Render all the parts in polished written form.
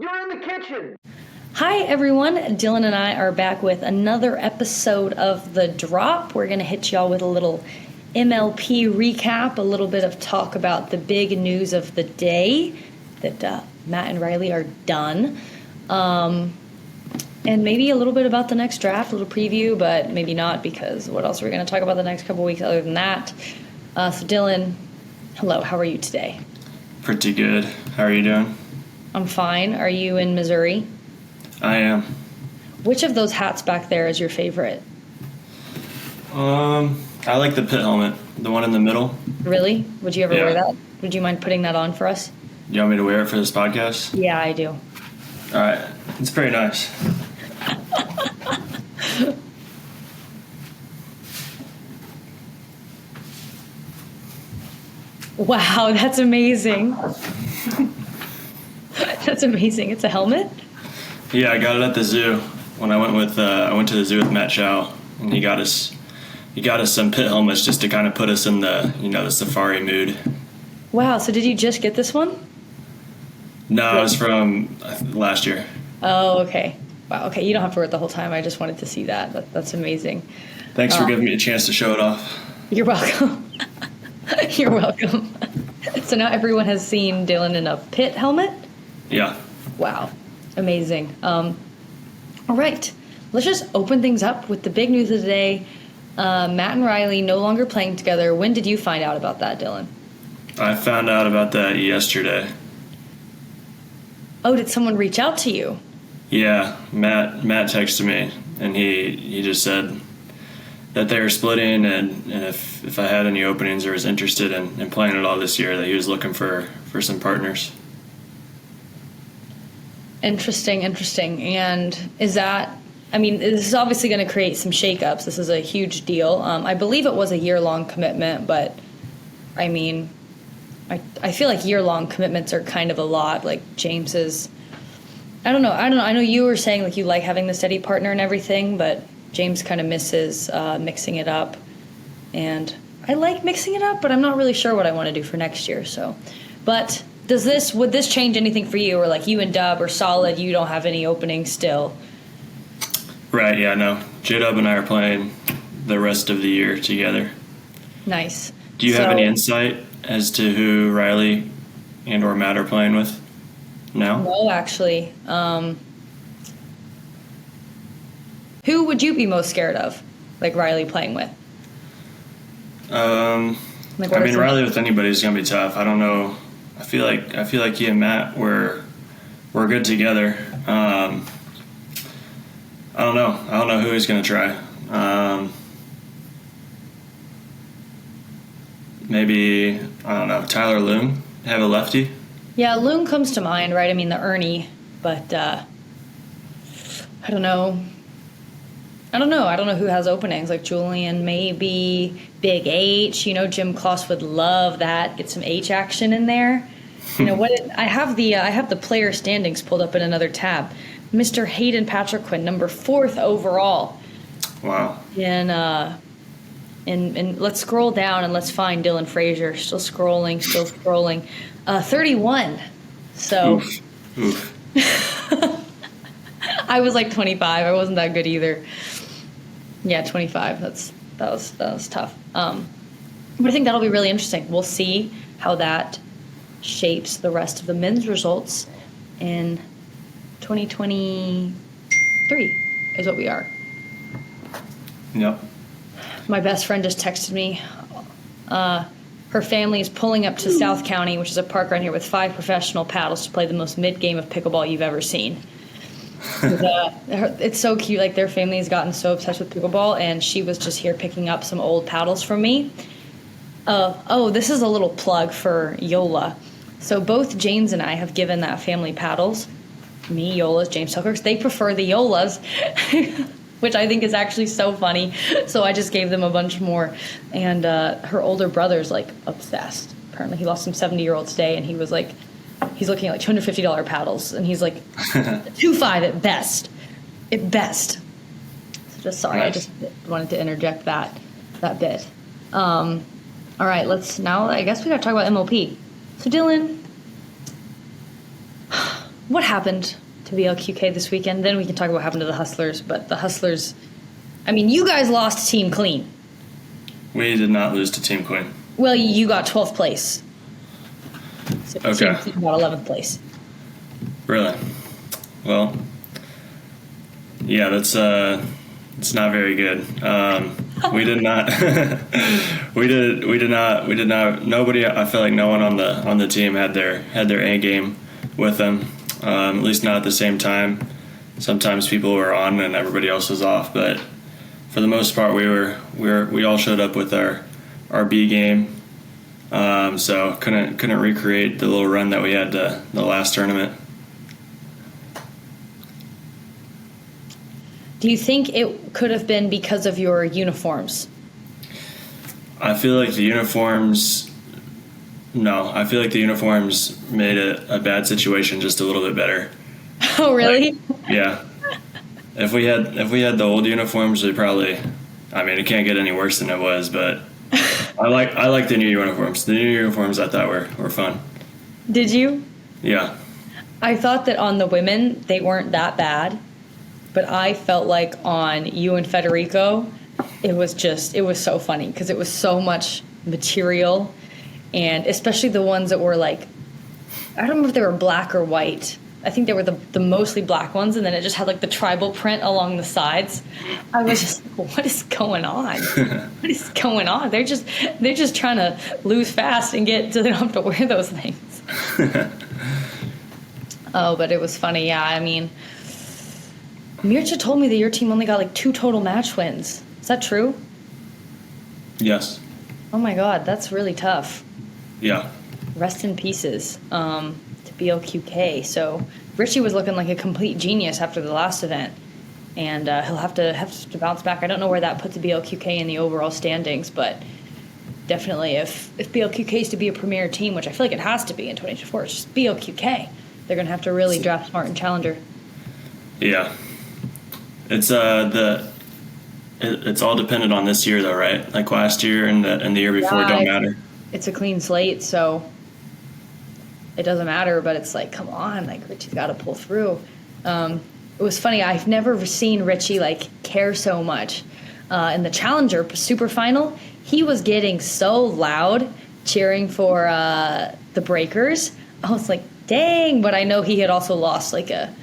You're in the kitchen. Hi everyone, Dylan and I are back with another episode of The Drop. We're going to hit y'all with a little MLP recap, a little bit of talk about the big news of the day that Matt and Riley are done. And maybe a little bit about the next draft, a little preview, but maybe not, because what else are we going to talk about the next couple weeks other than that? So Dylan, hello, how are you today? Pretty good. How are you doing? I'm fine. Are you in Missouri? I am. Which of those hats back there is your favorite? I like the pit helmet, the one in the middle. Really? Would you ever Yeah. wear that? Would you mind putting that on for us? You want me to wear it for this podcast? Yeah, I do. All right. It's pretty nice. Wow, that's amazing. That's amazing. It's a helmet? Yeah, I got it at the zoo when I went to the zoo with Matt Chow, and he got us some pit helmets just to kind of put us in the safari mood. Wow, so did you just get this one? No, it was from last year. Oh, okay. Wow, okay, you don't have to wear it the whole time. I just wanted to see that. That's amazing. Thanks for giving me a chance to show it off. You're welcome. You're welcome. So now everyone has seen Dylan in a pit helmet? Yeah. Wow. Amazing. All right. Let's just open things up with the big news of the day. Matt and Riley no longer playing together. When did you find out about that, Dylan? I found out about that yesterday. Oh, did someone reach out to you? Yeah, Matt texted me, and he just said that they were splitting, and if I had any openings or was interested in playing it all this year, that he was looking for some partners. Interesting. And is that, I mean, this is obviously going to create some shakeups. This is a huge deal. I believe it was a year-long commitment, but I mean, I feel like year-long commitments are kind of a lot. Like James's, I don't know. I know you were saying like you like having the steady partner and everything, but James kind of misses mixing it up. And I like mixing it up, but I'm not really sure what I want to do for next year. So, but would this change anything for you, or like you and Dub are solid, you don't have any openings still? Right, yeah, no. J-Dub and I are playing the rest of the year together. Nice. Do you have any insight as to who Riley and or Matt are playing with now? No, actually. Who would you be most scared of, like Riley playing with? Riley with anybody is gonna be tough. I don't know. I feel like he and Matt we're good together. I don't know who he's gonna try. Maybe, I don't know, Tyler Loom, have a lefty. Yeah, Loom comes to mind, right? I mean, the Ernie, but I don't know. I don't know who has openings, like Julian, maybe Big H. You know, Jim Kloss would love that. Get some H action in there. You know what? I have the player standings pulled up in another tab. Mr. Hayden Patriquin, number 4th overall. Wow. And let's scroll down and let's find Dylan Frazier. Still scrolling. 31. So Oof. I was like 25. I wasn't that good either. Yeah, 25. That was tough. But I think that'll be really interesting. We'll see how that shapes the rest of the men's results in 2023 is what we are. Yep. My best friend just texted me. Her family is pulling up to South County, which is a park around here, with 5 professional paddles to play the most mid-game of pickleball you've ever seen. It's so cute. Like, their family has gotten so obsessed with pickleball, and she was just here picking up some old paddles from me. This is a little plug for Joola. So both James and I have given that family paddles. Me, Joola's, James Selkirk's. They prefer the Joolas, which I think is actually so funny. So I just gave them a bunch more. And her older brother's, like, obsessed. Apparently he lost some 70-year-old today, and he was like, he's looking at like $250 paddles, and he's like $2.5 at best. So just sorry, nice. I just wanted to interject that bit. All right, I guess we got to talk about MLP. So Dylan, what happened to BLQK this weekend? Then we can talk about what happened to the Hustlers. But the Hustlers, I mean, you guys lost to Team Clean. We did not lose to Team Queen. Well, you got 12th place. So Okay. Team Clean got 11th place. Really? Well, yeah, that's it's not very good. We did not. we did not. Nobody. I feel like no one on the team had their A game with them. At least not at the same time. Sometimes people were on and everybody else was off, but for the most part, we all showed up with our B game. So couldn't recreate the little run that we had the last tournament. Do you think it could have been because of your uniforms? I feel like the uniforms. No, I feel like the uniforms made a bad situation just a little bit better. Oh, really? Like, yeah. If we had the old uniforms, we probably. I mean, it can't get any worse than it was, but I like the new uniforms. The new uniforms I thought were fun. Did you? Yeah. I thought that on the women they weren't that bad, but I felt like on you and Federico, it was so funny because it was so much material, and especially the ones that were like, I don't remember if they were black or white. I think they were the mostly black ones, and then it just had like the tribal print along the sides. I was just, what is going on? What is going on? They're just trying to lose fast and get so they don't have to wear those things. Oh, but it was funny. Yeah, I mean, Mircha told me that your team only got like 2 total match wins. Is that true? Yes. Oh my God, that's really tough. Yeah. Rest in pieces to BLQK. So Richie was looking like a complete genius after the last event, and he'll have to bounce back. I don't know where that puts BLQK in the overall standings, but definitely if BLQK is to be a premier team, which I feel like it has to be in 2024, it's just BLQK. They're going to have to really draft smart and challenger. Yeah. It's it's all dependent on this year though, right? Like last year and the year before don't matter. It's a clean slate, so it doesn't matter, but it's like, come on, like Richie's got to pull through. It was funny. I've never seen Richie like care so much. In the Challenger Super Final, he was getting so loud cheering for the Breakers. I was like, dang, but I know he had also lost like a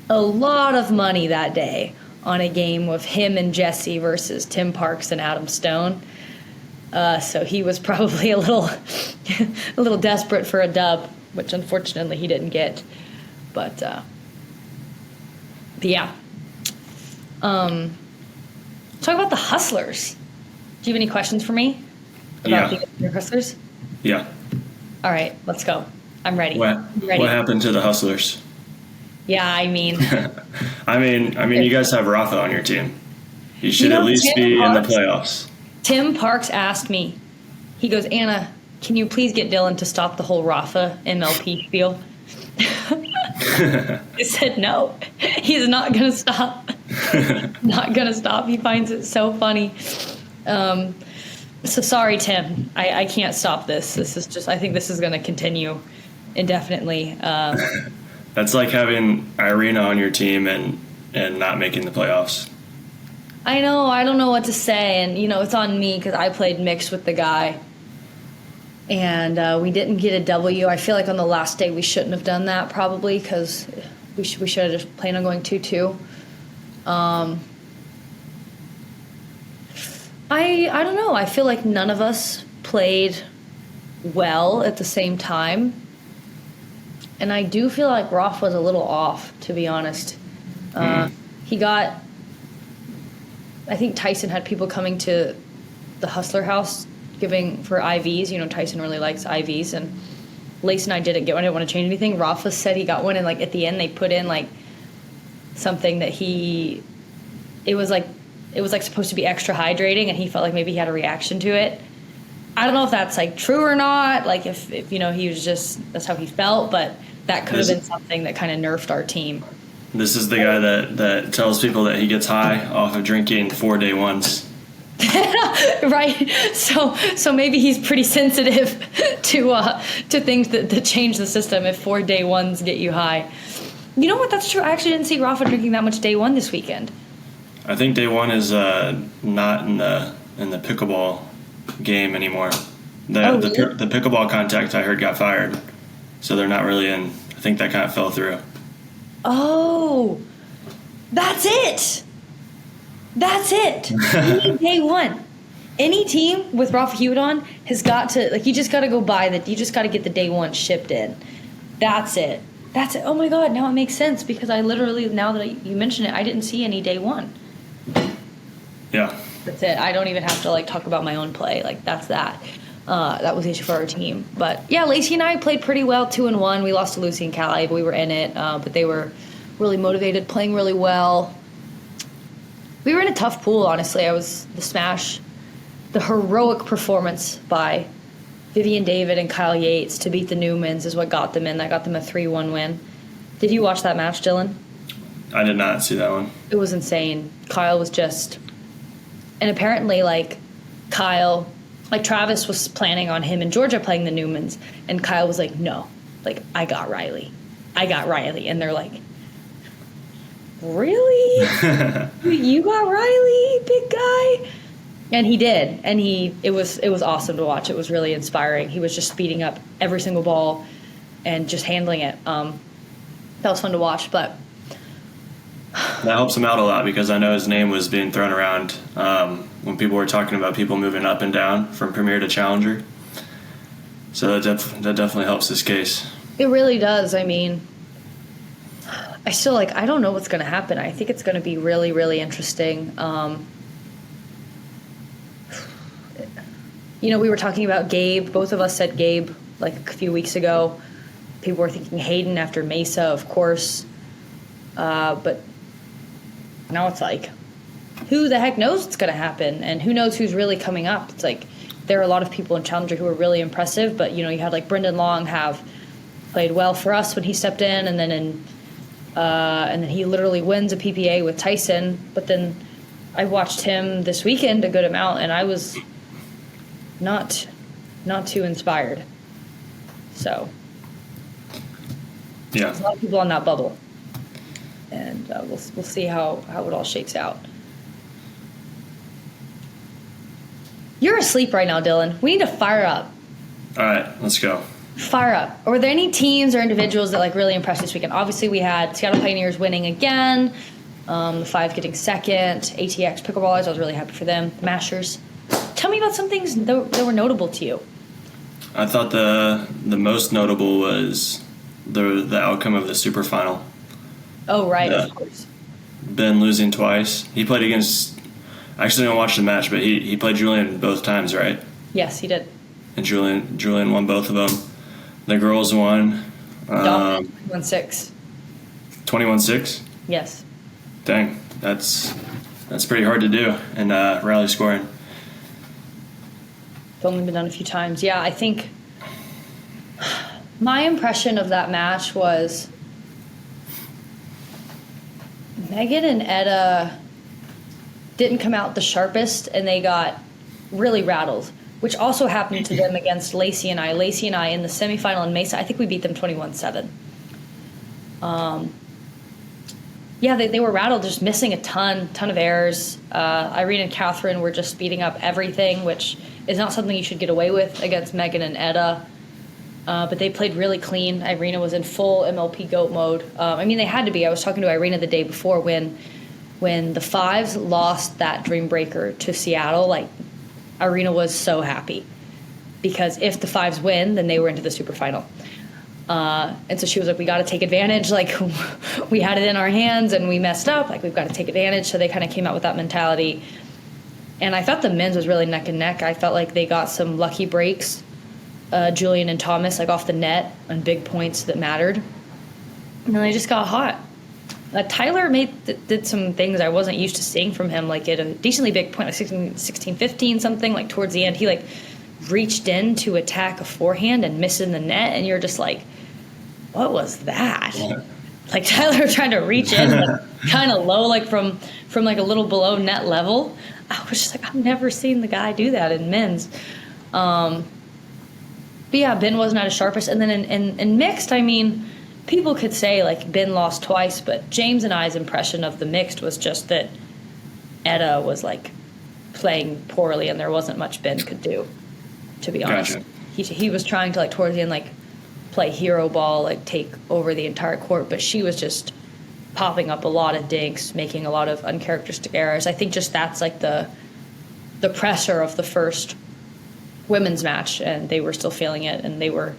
lot of money that day on a game with him and Jesse versus Tim Parks and Adam Stone. So he was probably a little desperate for a dub, which unfortunately he didn't get. But yeah. Talk about the Hustlers. Do you have any questions for me about the Hustlers? Yeah. All right, let's go. I'm ready. What ready. What happened to the Hustlers? Yeah, I mean. I mean, you guys have Rafa on your team. You should at least be in the playoffs. Tim Parks asked me, he goes, Anna, can you please get Dylan to stop the whole Rafa MLP spiel? I said no. He's not going to stop. Not going to stop. He finds it so funny. So sorry, Tim. I can't stop this. This is just, I think this is going to continue indefinitely. That's like having Irina on your team and not making the playoffs. I know. I don't know what to say. And, it's on me because I played mixed with the guy. And we didn't get a W. I feel like on the last day we shouldn't have done that probably because we should have just planned on going 2-2. I don't know. I feel like none of us played well at the same time. And I do feel like Rafa was a little off, to be honest. He got... I think Tyson had people coming to the Hustler house giving for IVs. Tyson really likes IVs. And Lace and I didn't get one. I didn't want to change anything. Rafa said he got one. And, at the end, they put in, something that it was supposed to be extra hydrating. And he felt like maybe he had a reaction to it. I don't know if that's, true or not. If he was just, that's how he felt. But that could have been something that kind of nerfed our team. This is the guy that tells people that he gets high off of drinking 4 DayOnes. Right. So maybe he's pretty sensitive to things that change the system if 4 day ones get you high. You know what? That's true. I actually didn't see Rafa drinking that much DayOne this weekend. I think DayOne is not in the pickleball game anymore. Really? The pickleball contact I heard got fired, so they're not really in. I think that kind of fell through. Oh, that's it. That's it. Any DayOne. Any team with Rafa Hewitt on has got to, like, you just got to go buy you just got to get the DayOne shipped in. That's it. That's it. Oh my God, now it makes sense because I literally, now that you mention it, I didn't see any DayOne. Yeah. That's it. I don't even have to, like, talk about my own play. Like, that's that. That was the issue for our team. But, yeah, Lacey and I played pretty well, 2-1. We lost to Lucy and Callie, but we were in it. But they were really motivated, playing really well. We were in a tough pool, honestly. I was the smash. The heroic performance by Vivian David and Kyle Yates to beat the Newmans is what got them in. That got them a 3-1 win. Did you watch that match, Dylan? I did not see that one. It was insane. Kyle was just... And apparently, like, Kyle... Like, Travis was planning on him and Georgia playing the Newmans. And Kyle was like, no. Like, I got Riley. And they're like... Really? You got Riley, big guy? And he did. And it was awesome to watch. It was really inspiring. He was just speeding up every single ball and just handling it. That was fun to watch, but that helps him out a lot because I know his name was being thrown around when people were talking about people moving up and down from Premier to Challenger. So that definitely helps his case. It really does. I mean, I still, like, I don't know what's going to happen. I think it's going to be really, really interesting. You know, we were talking about Gabe. Both of us said Gabe, like, a few weeks ago. People were thinking Hayden after Mesa, of course. But now it's like, who the heck knows what's going to happen? And who knows who's really coming up? It's like, there are a lot of people in Challenger who are really impressive. But, you know, you had, like, Brendan Long have played well for us when he stepped in. And then he literally wins a PPA with Tyson. But then I watched him this weekend a good amount, and I was not too inspired. So yeah, there's a lot of people on that bubble, and we'll see how it all shakes out. You're asleep right now, Dylan. We need to fire up. All right, let's go. Fire up. Or were there any teams or individuals that, like, really impressed this weekend? Obviously, we had Seattle Pioneers winning again, the 5 getting second, ATX Pickleballers. I was really happy for them. Mashers. Tell me about some things that were notable to you. I thought the most notable was the outcome of the super final. Oh, right, of course. Ben losing twice. He played against... I actually didn't watch the match, but he played Julian both times, right? Yes, he did. And Julian won both of them. The girls won. 21-6. 21-6? Yes. Dang, that's pretty hard to do in rally scoring. It's only been done a few times. Yeah, I think my impression of that match was Megan and Etta didn't come out the sharpest, and they got really rattled, which also happened to them against Lacey and I. Lacey and I in the semifinal in Mesa, I think we beat them 21-7. Yeah, they were rattled, just missing a ton of errors. Irene and Catherine were just speeding up everything, which is not something you should get away with against Megan and Etta. But they played really clean. Irina was in full MLP GOAT mode. I mean, they had to be. I was talking to Irina the day before when the Fives lost that Dream Breaker to Seattle. Like, Irina was so happy because if the Fives win, then they were into the super final. And so she was like, we got to take advantage. Like, we had it in our hands and we messed up. Like, we've got to take advantage. So they kind of came out with that mentality. And I thought the men's was really neck and neck. I felt like they got some lucky breaks, Julian and Thomas, like off the net on big points that mattered. And then they just got hot. Tyler did some things I wasn't used to seeing from him, like at a decently big point, like 16, 15, something, like towards the end. He, like, reached in to attack a forehand and missed in the net, and you're just like, what was that? Yeah. Like, Tyler trying to reach in kind of low, like from like a little below net level. I was just like, I've never seen the guy do that in men's. But yeah, Ben was not as sharpest. And then in mixed, I mean, people could say like Ben lost twice, but James and I's impression of the mixed was just that Etta was like playing poorly and there wasn't much Ben could do, to be honest. Gotcha. He was trying to like towards the end like play hero ball, like take over the entire court, but she was just popping up a lot of dinks, making a lot of uncharacteristic errors. I think just that's like the pressure of the first women's match, and they were still feeling it, and they were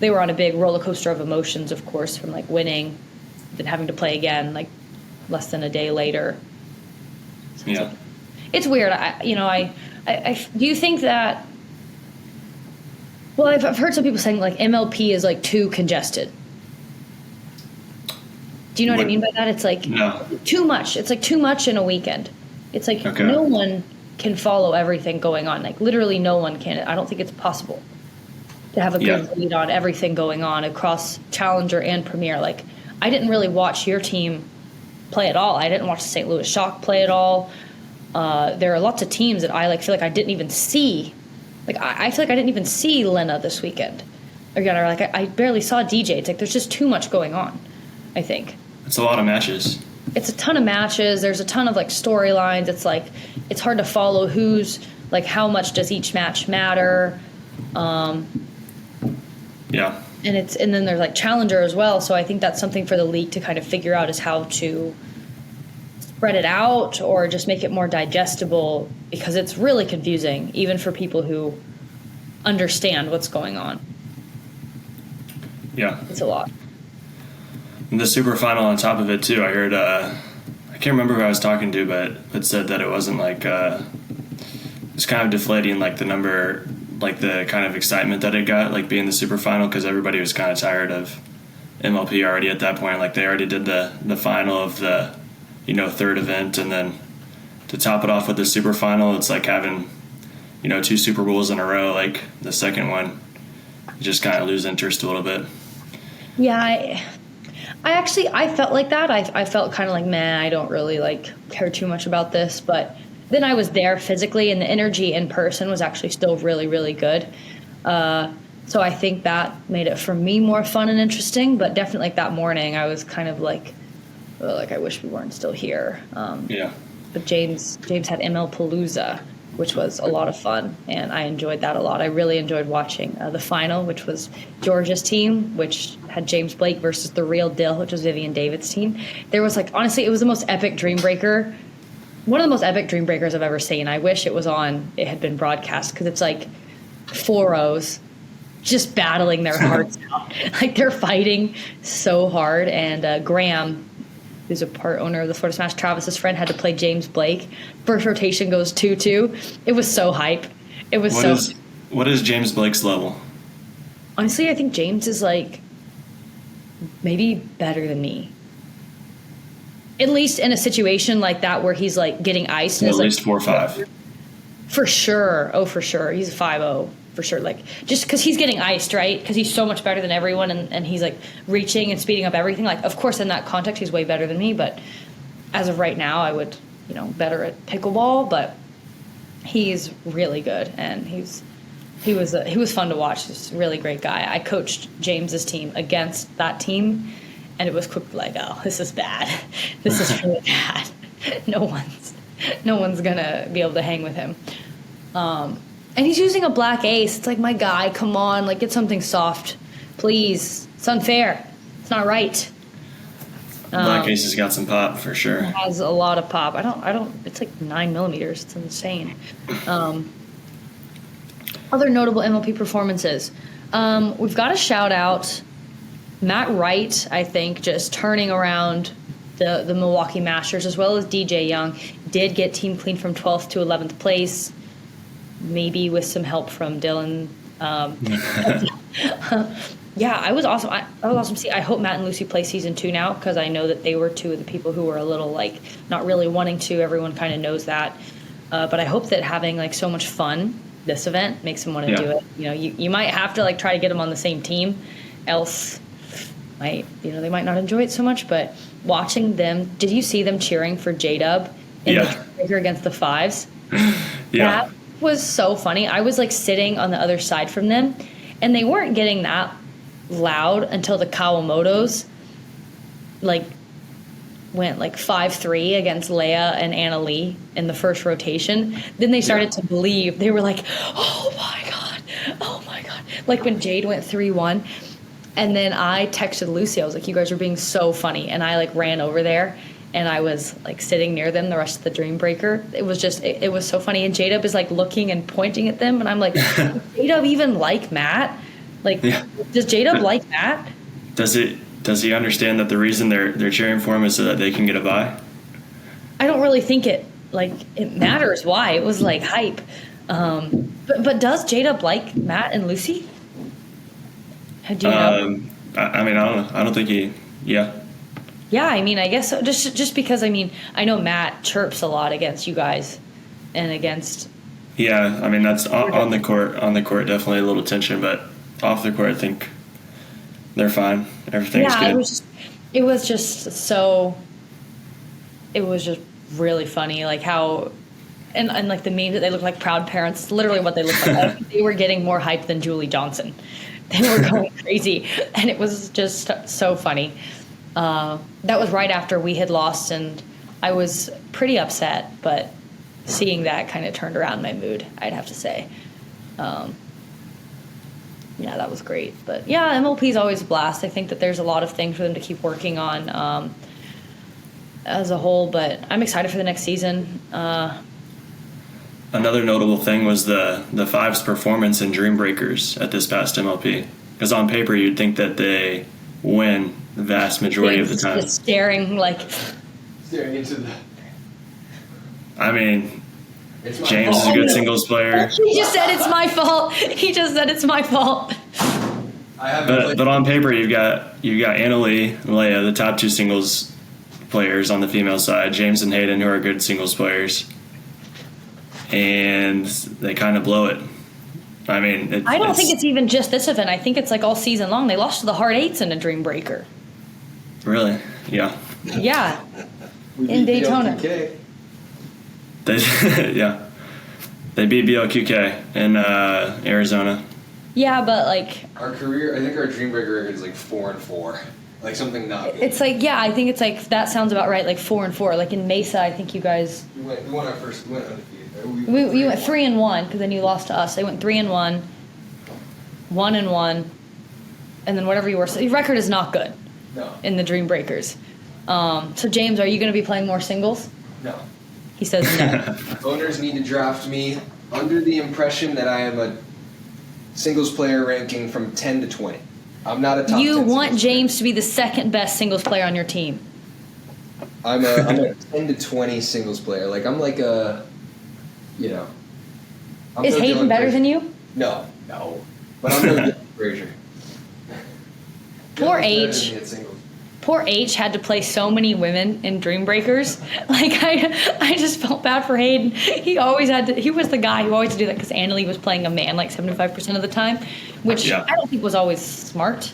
on a big roller coaster of emotions, of course, from like winning, then having to play again like less than a day later. So Yeah. it's weird. I do you think that? Well, I've heard some people saying like MLP is like too congested. Do you know what I mean by that? It's like No. too much. It's like too much in a weekend. It's like Okay. no one can follow everything going on. Like literally no one can. I don't think it's possible to have a good read on everything going on across Challenger and Premier. Like I didn't really watch your team play at all. I didn't watch the St. Louis Shock play at all. There are lots of teams that I like feel like I didn't even see. Like I feel like I didn't even see Lena this weekend. Again, or like I barely saw DJ. It's like there's just too much going on, I think. It's a lot of matches. It's a ton of matches. There's a ton of like storylines. It's like it's hard to follow who's like how much does each match matter. Yeah. And then there's like Challenger as well. So I think that's something for the league to kind of figure out is how to spread it out or just make it more digestible, because it's really confusing even for people who understand what's going on. Yeah. It's a lot. And the super final on top of it too. I heard I can't remember who I was talking to, but it said that it wasn't like it's kind of deflating, like the number, like the kind of excitement that it got, like being the super final, because everybody was kind of tired of MLP already at that point. Like they already did the final of the third event, and then to top it off with the super final, it's like having 2 Super Bowls in a row. Like the second one, you just kind of lose interest a little bit. Yeah, I felt like that. I felt kind of like, meh, I don't really like care too much about this. But then I was there physically, and the energy in person was actually still really, really good. So I think that made it for me more fun and interesting. But definitely like that morning, I was kind of like I wish we weren't still here. Yeah. But James had MLPalooza, which was a lot of fun, and I enjoyed that a lot. I really enjoyed watching the final, which was Georgia's team, which had James Blake versus the Real Deal, which was Vivian David's team. There was like, honestly, it was the most epic dream breaker. One of the most epic dream breakers I've ever seen. I wish it had been broadcast, because it's like 4-0s just battling their hearts out. Like they're fighting so hard, and Graham, who's a part owner of the Florida Smash, Travis's friend, had to play James Blake. First rotation goes 2-2. It was so hype. It was What is James Blake's level? Honestly, I think James is like maybe better than me. At least in a situation like that where he's like getting iced. Well, and at least 4-5. For sure. Oh, for sure. He's a 5-0. For sure, like just because he's getting iced, right? Because he's so much better than everyone, and he's like reaching and speeding up everything. Like, of course, in that context, he's way better than me. But as of right now, I would, better at pickleball. But he's really good, and he was fun to watch. He's a really great guy. I coached James's team against that team, and it was quickly like, oh, this is bad. This is really bad. No one's gonna be able to hang with him. And he's using a black ace. It's like, my guy, come on, like get something soft, please. It's unfair. It's not right. Black ace has got some pop for sure. It has a lot of pop. I don't. It's like 9 millimeters. It's insane. Other notable MLP performances. We've got to shout out Matt Wright. I think just turning around the Milwaukee Masters, as well as DJ Young, did get team clean from 12th to 11th place. Maybe with some help from Dylan. Yeah, I was awesome. I was awesome to see. I hope Matt and Lucy play season 2 now, because I know that they were 2 of the people who were a little like not really wanting to. Everyone kind of knows that. But I hope that having like so much fun this event makes them want to do it. You might have to like try to get them on the same team, else they might not enjoy it so much. But watching them, did you see them cheering for J-Dub in the trigger against the 5s? Yeah. That was so funny. I was like sitting on the other side from them, and they weren't getting that loud until the Kawamotos like went like 5-3 against Leia and Anna Lee in the first rotation. Then they started to believe. They were like, oh my God, oh my God. Like when Jade went 3-1. And then I texted Lucy. I was like, you guys are being so funny. And I like ran over there, and I was like sitting near them the rest of the Dream Breaker. It was just, it was so funny. And J-Dub is like looking and pointing at them. And I'm like, does J-Dub even like Matt? Like, does J-Dub like Matt? Does he understand that the reason they're cheering for him is so that they can get a bye? I don't really think it matters why. It was like hype. But does J-Dub like Matt and Lucy? Do you know? I mean, I don't know. I don't think he. Yeah. Yeah, I mean, I guess so. Just because, I mean, I know Matt chirps a lot against you guys and against. Yeah, I mean, that's on the court. On the court, definitely a little tension, but off the court, I think they're fine. Everything's good. It was just really funny, like how, and like the meme that they look like proud parents. It's literally what they look like. I think they were getting more hype than Julie Johnson. They were going crazy, and it was just so funny. That was right after we had lost, and I was pretty upset, but seeing that kind of turned around my mood, I'd have to say. Yeah, that was great. But yeah, MLP is always a blast. I think that there's a lot of things for them to keep working on as a whole, but I'm excited for the next season. Another notable thing was the Five's performance in Dream Breakers at this past MLP. Because on paper, you'd think that they win the vast majority of the time. Just staring into the. I mean, James is a good singles player. He just said it's my fault. He just said it's my fault. But on paper, you've got Anna Lee and Leia, the top two singles players on the female side. James and Hayden, who are good singles players. And they kind of blow it. I mean, I don't think it's even just this event. I think it's like all season long. They lost to the Hard Eights in a Dream Breaker. Really? Yeah. Yeah. In Daytona. BLQK. They beat BLQK in Arizona. Yeah, but like I think our Dream Breaker record is like 4-4. Like something not good. it's like, yeah, I think it's like that sounds about right. Like 4-4. Like in Mesa, I think you guys. We won our first. We went undefeated. We went 3-1 because then you lost to us. They went 3-1, 1-1, and then whatever you were. So your record is not good. No. In the Dream Breakers. So James, are you going to be playing more singles? No. He says no. Owners need to draft me under the impression that I am a singles player ranking from 10 to 20. I'm not a top 10 You want singles James to be the second best singles player on your team. I'm a 10 to 20 singles player. Like I'm like a, you know. Is Hayden better than you? No. But I'm no Frazier. Poor H had to play so many women in Dream Breakers. Like I just felt bad for Hayden. He was the guy who always had to do that because Annalie was playing a man like 75% of the time, which I don't think was always smart.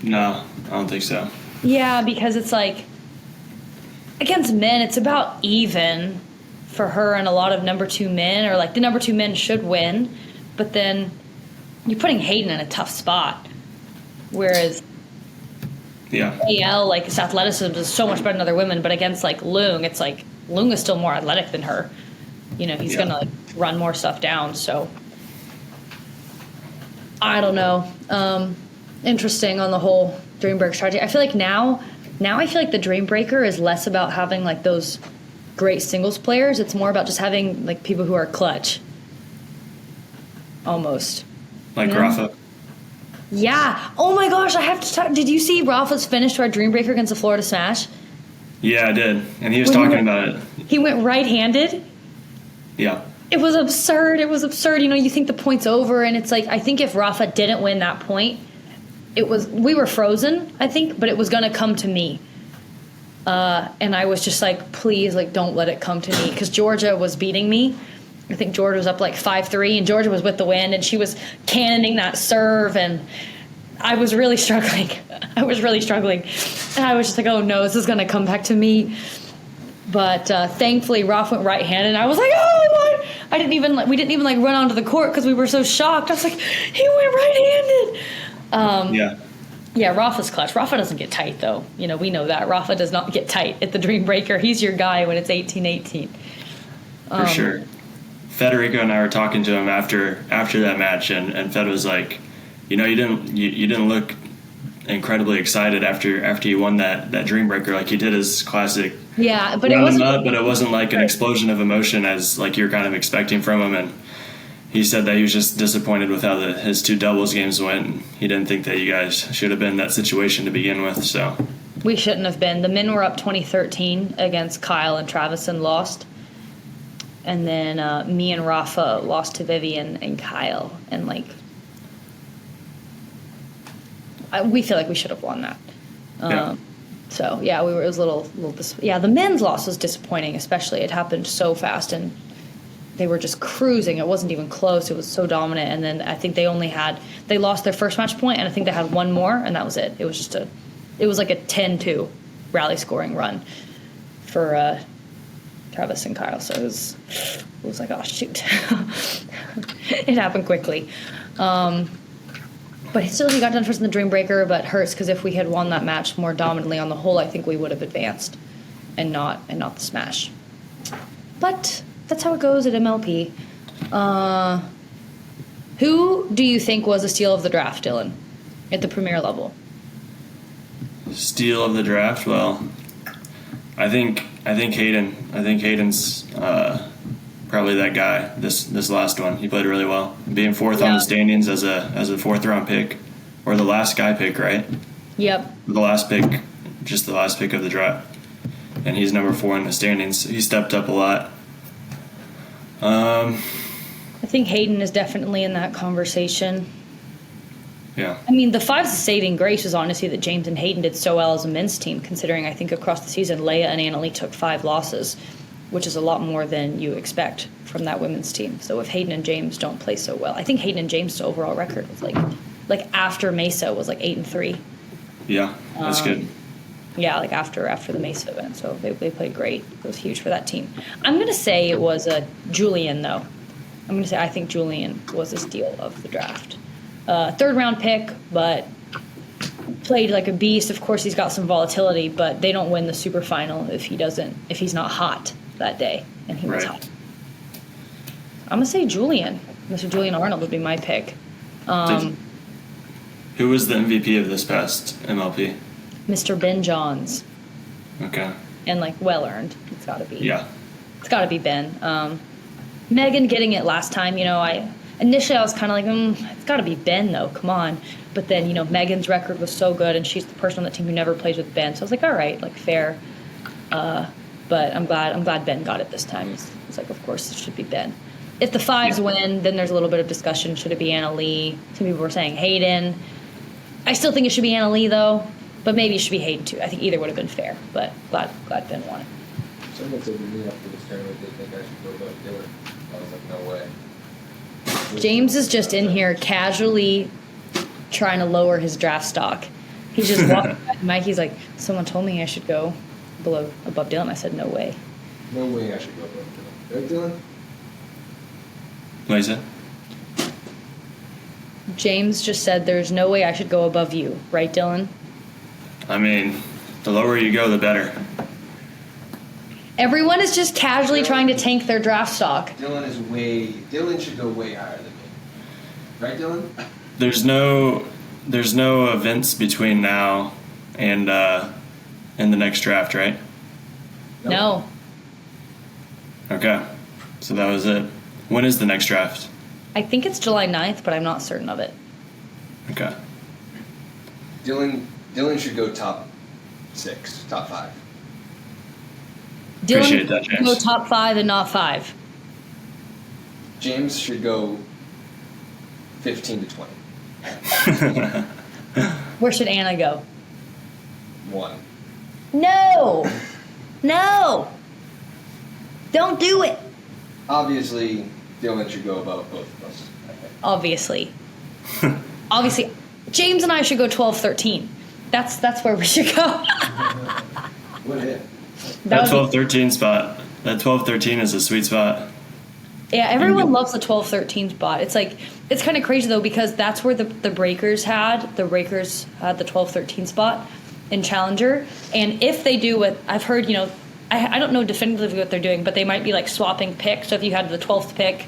No, I don't think so. Yeah, because it's like against men, it's about even for her and a lot of number 2 men, or like the number 2 men should win, but then you're putting Hayden in a tough spot. Whereas AL, like his athleticism is so much better than other women, but against like Leung, it's like Leung is still more athletic than her. You know, he's gonna like run more stuff down. So I don't know. Interesting on the whole Dream Breaker strategy. I feel like now I feel like the Dream Breaker is less about having like those great singles players. It's more about just having like people who are clutch. Almost. Like Rafa. Yeah. Oh my gosh, I have to talk. Did you see Rafa's finish to our Dream Breaker against the Florida Smash? Yeah, I did. And he was talking about it. He went right-handed. Yeah. It was absurd. You know, you think the point's over, and it's like, I think if Rafa didn't win that point, we were frozen, I think, but it was going to come to me. And I was just like, please, like, don't let it come to me. Because Georgia was beating me. I think Georgia was up like 5-3, and Georgia was with the wind, and she was cannoning that serve, and I was really struggling. And I was just like, oh no, this is going to come back to me. But thankfully, Rafa went right-handed, and I was like, "Oh my!" We didn't even like run onto the court because we were so shocked. I was like, "He went right-handed." Yeah. Yeah, Rafa's clutch. Rafa doesn't get tight though. You know, we know that Rafa does not get tight at the Dream Breaker. He's your guy when it's 18-18. For sure. Federico and I were talking to him after that match, and Fed was like, you didn't look incredibly excited after you won that Dream Breaker like you did his classic. Yeah, but it wasn't like an explosion of emotion as like you're kind of expecting from him. And he said that he was just disappointed with how his 2 doubles games went. And he didn't think that you guys should have been in that situation to begin with. So we shouldn't have been. The men were up 2013 against Kyle and Travis and lost. And then me and Rafa lost to Vivian and Kyle. And, like, we feel like we should have won that. Yeah. So, yeah, it was a little the men's loss was disappointing, especially. It happened so fast, and they were just cruising. It wasn't even close. It was so dominant. And then I think they lost their first match point, and I think they had one more, and that was it. It was just it was like a 10-2 rally scoring run for Travis and Kyle. So it was like, oh, shoot. It happened quickly. But still, he got done first in the Dream Breaker, but hurts because if we had won that match more dominantly on the whole, I think we would have advanced and not the smash. But that's how it goes at MLP. Who do you think was a steal of the draft, Dylan, at the premier level? Steal of the draft? Well, I think Hayden. I think Hayden's probably that guy. This last one, he played really well, being fourth on the standings as a fourth round pick, or the last guy pick, right? Yep. The last pick, just the last pick of the draft, and he's number 4 in the standings. He stepped up a lot. I think Hayden is definitely in that conversation. Yeah. I mean, the 5's saving grace was honestly that James and Hayden did so well as a men's team, considering I think across the season, Leia and Annalie took 5 losses, which is a lot more than you expect from that women's team. So if Hayden and James don't play so well, I think Hayden and James' overall record was like after Mesa was like 8-3. Yeah, that's good. Yeah, like after the Mesa event. So they played great. It was huge for that team. I'm going to say it was Julian, though. I'm going to say I think Julian was a steal of the draft. 3rd round pick, but played like a beast. Of course, he's got some volatility, but they don't win the super final if he's not hot that day, and he was hot. I'm going to say Julian. Mr. Julian Arnold would be my pick. Who was the MVP of this past MLP? Mr. Ben Johns. Okay. And, like, well-earned. It's got to be. Yeah. It's got to be Ben. Megan getting it last time, initially I was kind of like, it's got to be Ben, though. Come on. But then, Megan's record was so good, and she's the person on the team who never plays with Ben. So I was like, all right, like, fair. But I'm glad Ben got it this time. It's like, of course, it should be Ben. If the 5s win, then there's a little bit of discussion. Should it be Anna Lee? Some people were saying Hayden. I still think it should be Anna Lee, though. But maybe it should be Hayden, too. I think either would have been fair. But glad Ben won it. Someone said to me after this tournament they think I should go about Dylan. I was like, no way. James is just in here casually trying to lower his draft stock. He's just walking by Mikey's like, someone told me I should go above Dylan. I said, no way. No way I should go above Dylan. Right, Dylan? What is it? James just said there's no way I should go above you. Right, Dylan? I mean, the lower you go, the better. Everyone is just casually trying to tank their draft stock. Dylan should go way higher than me. Right, Dylan? There's no events between now and the next draft, right? No. Okay. So that was it. When is the next draft? I think it's July 9th, but I'm not certain of it. Okay. Dylan should go top 6, top 5. Dylan Appreciate that, James. should go top 5 and not 5. James should go 15 to 20. Where should Anna go? 1. No! No! Don't do it! Obviously, Dylan should go above both of us. Obviously. Obviously. James and I should go 12-13. That's where we should go. What if? That would be- 12-13 spot. That 12-13 is a sweet spot. Yeah, everyone loves the 12-13 spot. It's like, it's kind of crazy though, because that's where the Breakers had. The Breakers had the 12-13 spot in Challenger. And if they do what I've heard, I don't know definitively what they're doing, but they might be like swapping picks. So if you had the 12th pick,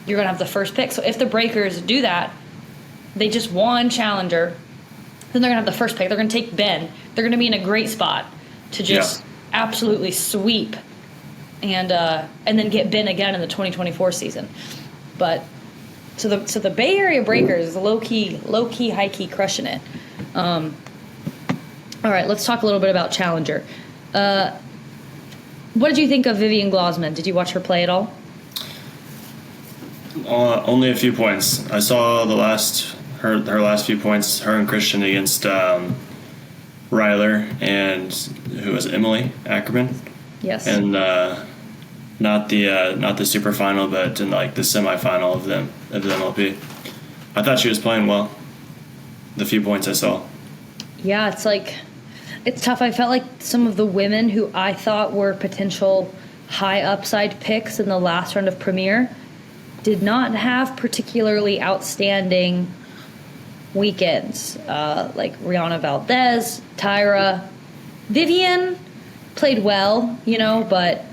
you're going to have the first pick. So if the Breakers do that, they just won Challenger, then they're going to have the first pick. They're going to take Ben. They're going to be in a great spot to just absolutely sweep and then get Ben again in the 2024 season. But so the Bay Area Breakers is low key, high key crushing it. All right, let's talk a little bit about Challenger. What did you think of Vivian Glausman? Did you watch her play at all? Only a few points. I saw her last few points. Her and Christian against Ryler and who was it, Emily Ackerman. Yes. And not the super final, but in like the semifinal of the MLP. I thought she was playing well. The few points I saw. Yeah, it's tough. I felt like some of the women who I thought were potential high upside picks in the last round of Premier did not have particularly outstanding weekends. Like Rihanna Valdez, Tyra. Vivian played well, but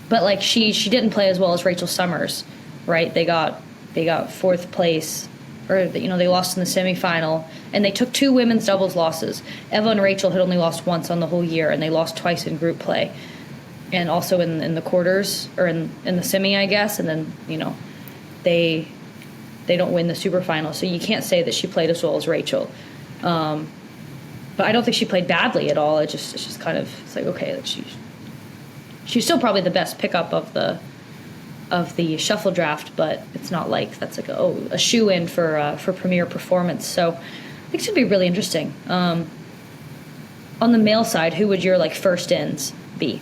like she didn't play as well as Rachel Summers, right? They got fourth place, or they lost in the semifinal, and they took 2 women's doubles losses. Eva and Rachel had only lost once on the whole year, and they lost twice in group play, and also in the quarters, or in the semi, I guess. And then they don't win the super final, so you can't say that she played as well as Rachel. But I don't think she played badly at all. It's just kind of, it's like, okay, that she's still probably the best pickup of the shuffle draft, but it's not like that's like a shoe-in for premier performance. So I think it should be really interesting. On the male side, who would your first ins be?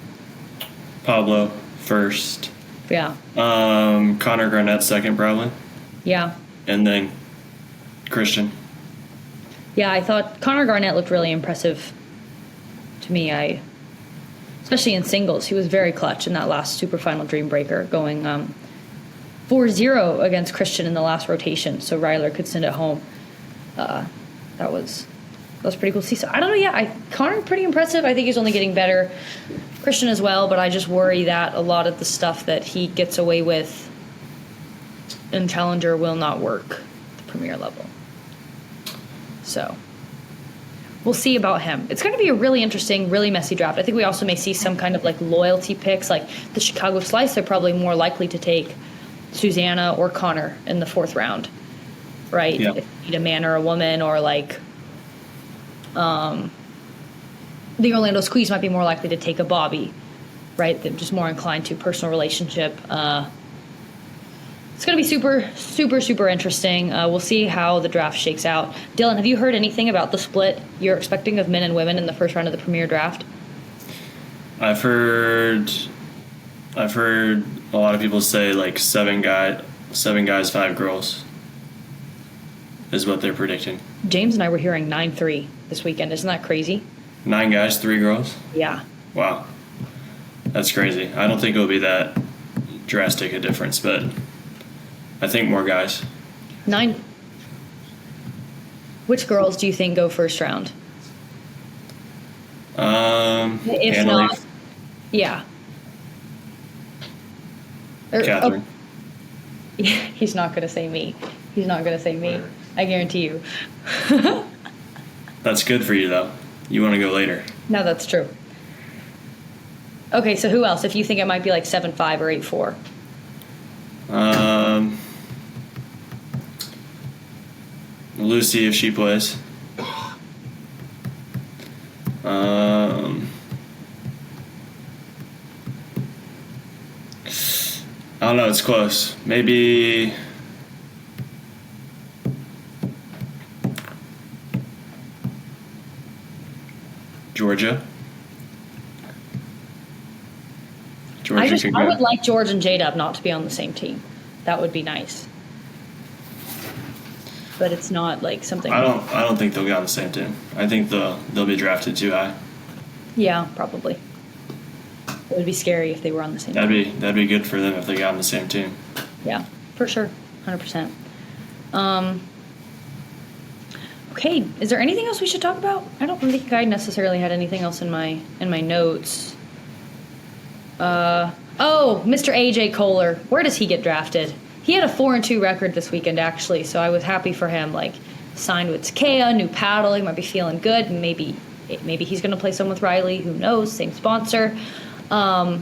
Pablo first. Yeah. Connor Garnett second probably. Yeah. And then Christian. Yeah, I thought Connor Garnett looked really impressive to me. Especially in singles, he was very clutch in that last super final dream breaker, going 4-0 against Christian in the last rotation, so Ryler could send it home. That was pretty cool to see. So I don't know. Yeah, Connor pretty impressive. I think he's only getting better. Christian as well, but I just worry that a lot of the stuff that he gets away with in Challenger will not work at the premier level. So we'll see about him. It's going to be a really interesting, really messy draft. I think we also may see some kind of loyalty picks. Like the Chicago Slice, they're probably more likely to take Susanna or Connor in the 4th round, right? Yeah. If you need a man or a woman, or the Orlando Squeeze might be more likely to take a Bobby, right? They're just more inclined to personal relationship. It's going to be super, super, super interesting. We'll see how the draft shakes out. Dylan, have you heard anything about the split you're expecting of men and women in the first round of the Premier Draft? I've heard a lot of people say 7 guys, 5 girls is what they're predicting. James and I were hearing 9-3 this weekend. Isn't that crazy? 9 guys, 3 girls? Yeah. Wow. That's crazy. I don't think it'll be that drastic a difference, but I think more guys. 9. Which girls do you think go first round? If Anna not, Leaf, yeah. Catherine. Yeah, he's not going to say me. He's not going to say me. I guarantee you. That's good for you, though. You want to go later. No, that's true. Okay, so who else? If you think it might be 7-5 or 8-4. Lucy, if she plays. I don't know. It's close. Maybe. Georgia. I would like George and J-Dub not to be on the same team. That would be nice. But it's not something. I don't think they'll get on the same team. I think they'll be drafted too high. Yeah, probably. It would be scary if they were on the same team. That'd be good for them if they got on the same team. Yeah, for sure. 100%. Okay, is there anything else we should talk about? I don't think I necessarily had anything else in my notes. Mr. AJ Kohler. Where does he get drafted? He had a 4-2 record this weekend, actually, so I was happy for him. Like, signed with Takea, new paddle, he might be feeling good, and maybe he's going to play some with Riley. Who knows? Same sponsor. Where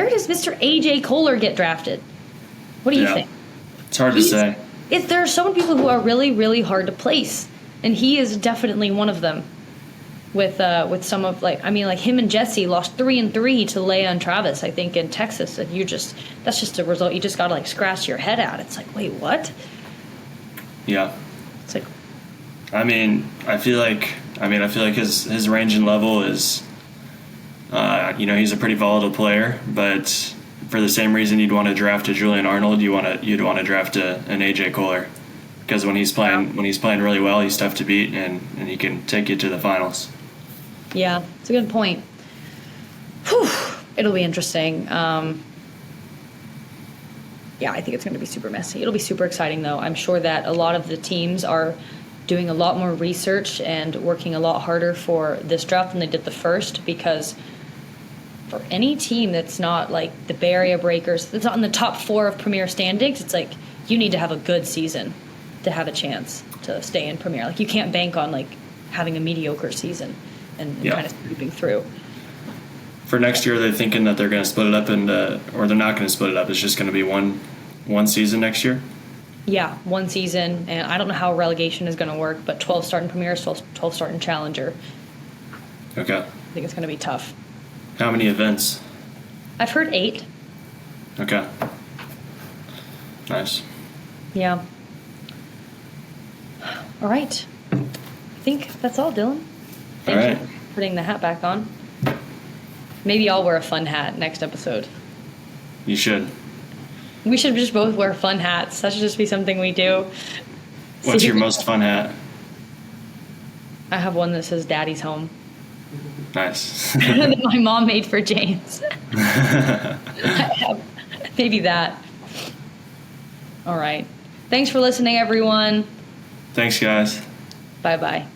does Mr. AJ Kohler get drafted? What do you think? It's hard to say. There are so many people who are really, really hard to place, and he is definitely one of them. With some of him and Jesse lost 3-3 to Leia and Travis, I think, in Texas, and that's just a result. You just gotta like scratch your head out. It's like, wait, what? Yeah. It's like, I feel like his range and level is, he's a pretty volatile player, but for the same reason you'd want to draft a Julian Arnold, you'd want to draft an AJ Kohler, because when he's playing really well, he's tough to beat, and he can take you to the finals. Yeah, it's a good point. Whew, it'll be interesting. Yeah, I think it's going to be super messy. It'll be super exciting, though. I'm sure that a lot of the teams are doing a lot more research and working a lot harder for this draft than they did the first, because for any team that's not like the Bay Area Breakers, that's not in the top 4 of Premier standings, it's like you need to have a good season to have a chance to stay in Premier. Like, you can't bank on like having a mediocre season and kind of sweeping through. For next year, they're thinking that they're going to split it up, or they're not going to split it up. It's just going to be one season next year. Yeah, one season, and I don't know how relegation is going to work, but 12 starting Premier, 12 starting Challenger. Okay. I think it's going to be tough. How many events? I've heard 8. Okay. Nice. Yeah. All right. I think that's all, Dylan. Thank you for putting the hat back on. Maybe I'll wear a fun hat next episode. You should. We should just both wear fun hats. That should just be something we do. What's your most fun hat? I have one that says Daddy's Home. Nice. That my mom made for James. Maybe that. All right. Thanks for listening, everyone. Thanks, guys. Bye-bye.